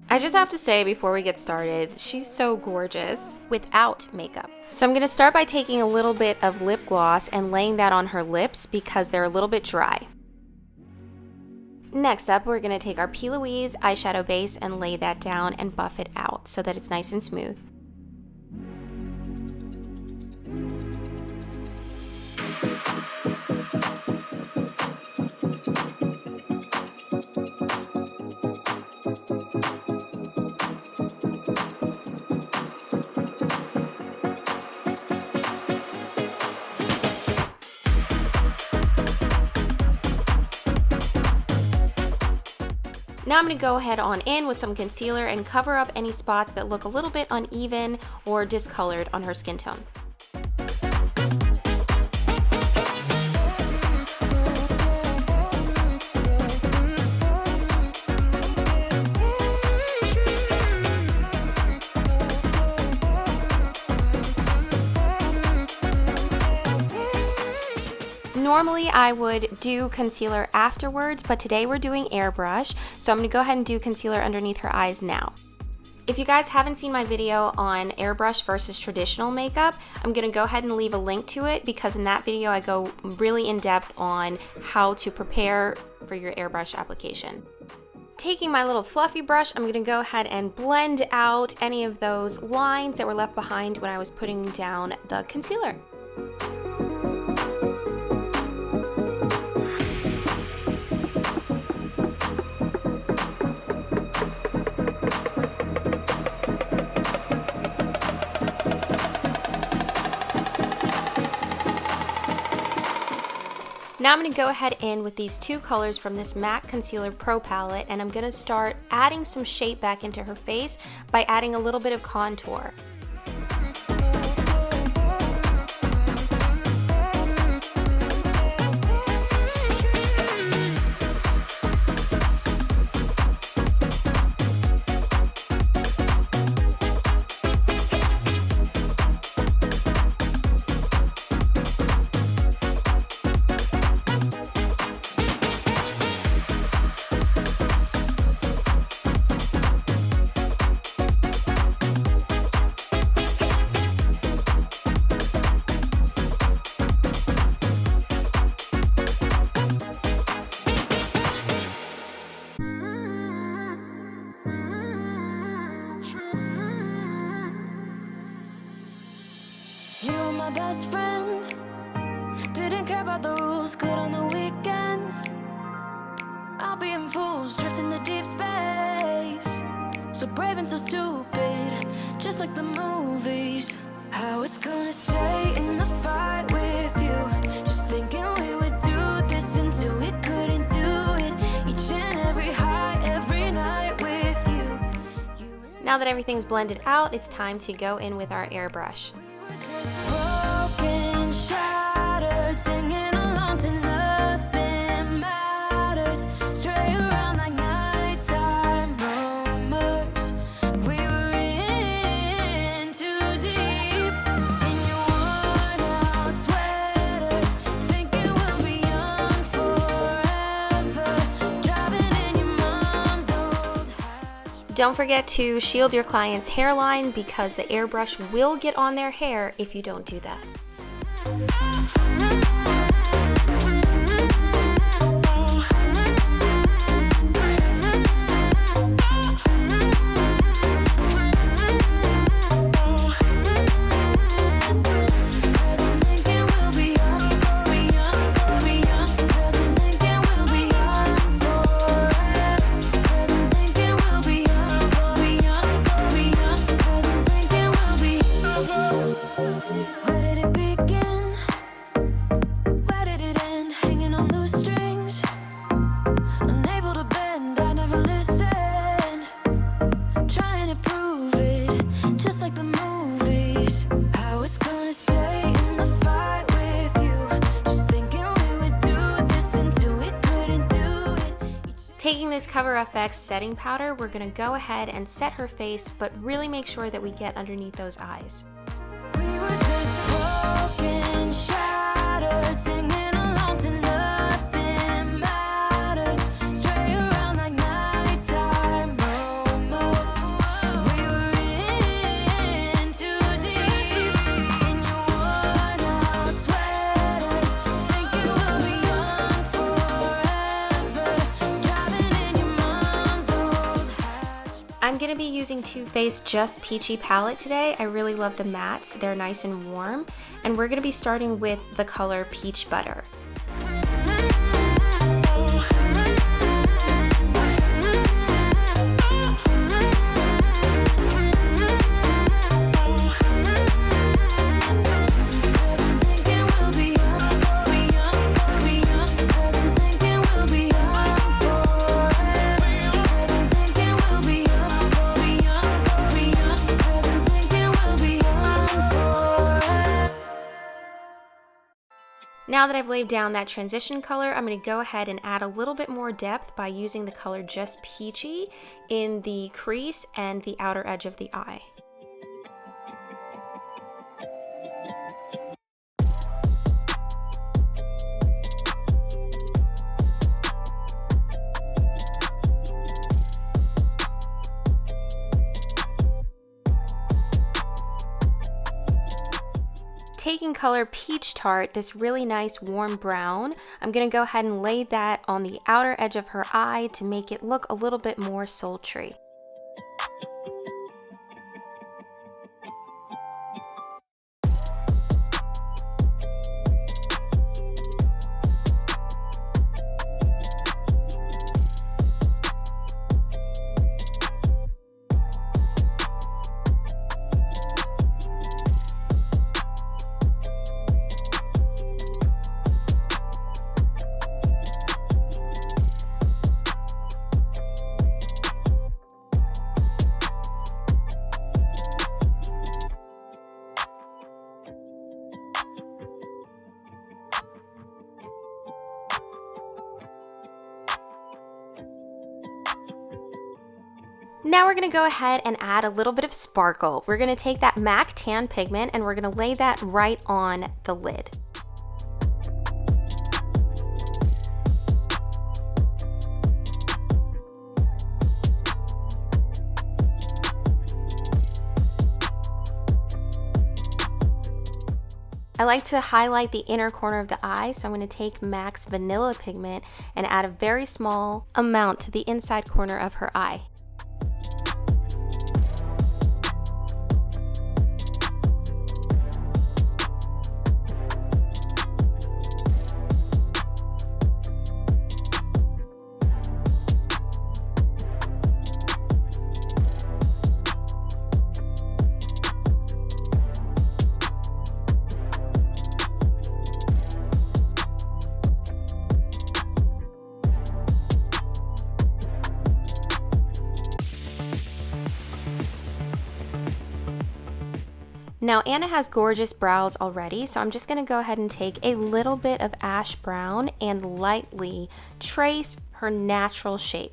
I just have to say before we get started, she's so gorgeous without makeup. So I'm going to start by taking a little bit of lip gloss and laying that on her lips because they're a little bit dry. Next up, we're going to take our P. Louise eyeshadow base and lay that down and buff it out so that it's nice and smooth. Now I'm going to go ahead on in with some concealer and cover up any spots that look a little bit uneven or discolored on her skin tone. Normally I would do concealer afterwards, but today we're doing airbrush, so I'm going to go ahead and do concealer underneath her eyes now. If you guys haven't seen my video on airbrush versus traditional makeup, I'm going to go ahead and leave a link to it because in that video I go really in depth on how to prepare for your airbrush application. Taking my little fluffy brush, I'm going to go ahead and blend out any of those lines that were left behind when I was putting down the concealer. Now I'm going to go ahead in with these two colors from this MAC Concealer Pro palette, and I'm going to start adding some shape back into her face by adding a little bit of contour. My best friend didn't care about the rules, good on the weekends. I'll be in fools, drifting to deep space. So brave and so stupid, just like the movies. I was gonna stay in the fight with you, just thinking we would do this until we couldn't do it. Each and every high, every night with you. Now that everything's blended out, it's time to go in with our airbrush. Just broken, shattered, singing along to nothing matters. Stray around like nighttime rumors. We were in too deep in your worn-out sweaters, thinking we'll be young forever, driving in your mom's old hatch. Don't forget to shield your client's hairline because the airbrush will get on their hair if you don't do that. Taking this Cover FX setting powder, we're going to go ahead and set her face, but really make sure that we get underneath those eyes. We were just broken, shattered, singing along to nothing matters. Stray around like nighttime rumors. I'm going to be using Too Faced Just Peachy palette today. I really love the mattes. They're nice and warm. And we're going to be starting with the color Peach Butter. Now that I've laid down that transition color, I'm going to go ahead and add a little bit more depth by using the color Just Peachy in the crease and the outer edge of the eye. Taking color Peach Tart, this really nice warm brown, I'm going to go ahead and lay that on the outer edge of her eye to make it look a little bit more sultry. Now we're going to go ahead and add a little bit of sparkle. We're going to take that M.A.C Tan Pigment and we're going to lay that right on the lid. I like to highlight the inner corner of the eye, so I'm going to take M.A.C Vanilla Pigment and add a very small amount to the inside corner of her eye. Now Anna has gorgeous brows already, so I'm just going to go ahead and take a little bit of ash brown and lightly trace her natural shape.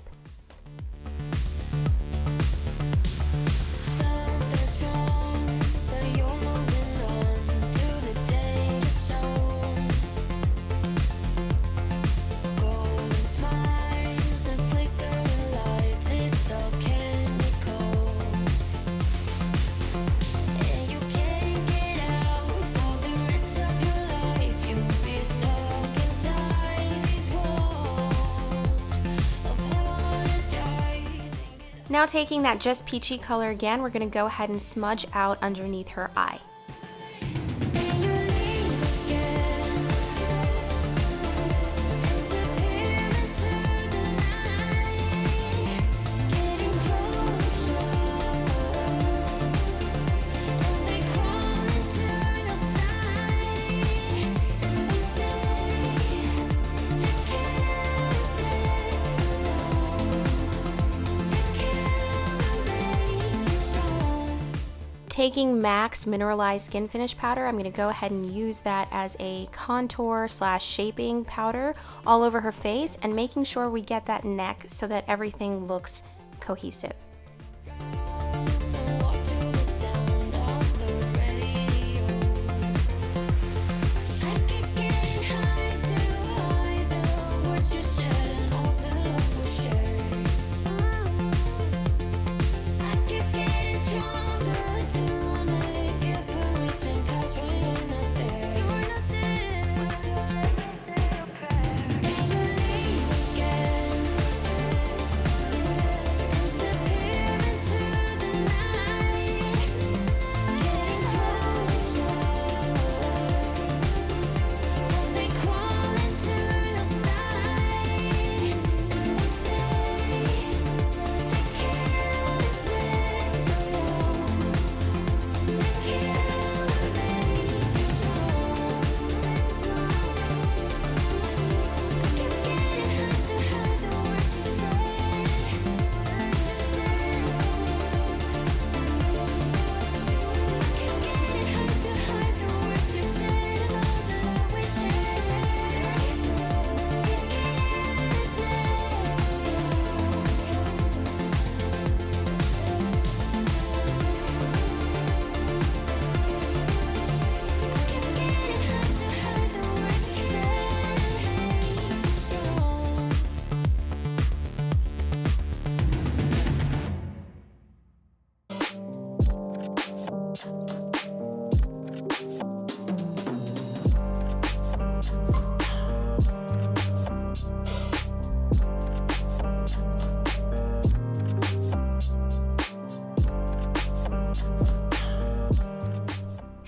Now taking that Just Peachy color again, we're going to go ahead and smudge out underneath her eye. Taking M.A.C Mineralize Skinfinish powder, I'm going to go ahead and use that as a contour / shaping powder all over her face and making sure we get that neck so that everything looks cohesive.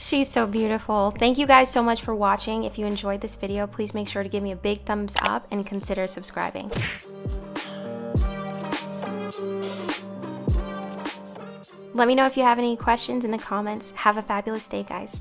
She's so beautiful. Thank you guys so much for watching. If you enjoyed this video, please make sure to give me a big thumbs up and consider subscribing. Let me know if you have any questions in the comments. Have a fabulous day, guys.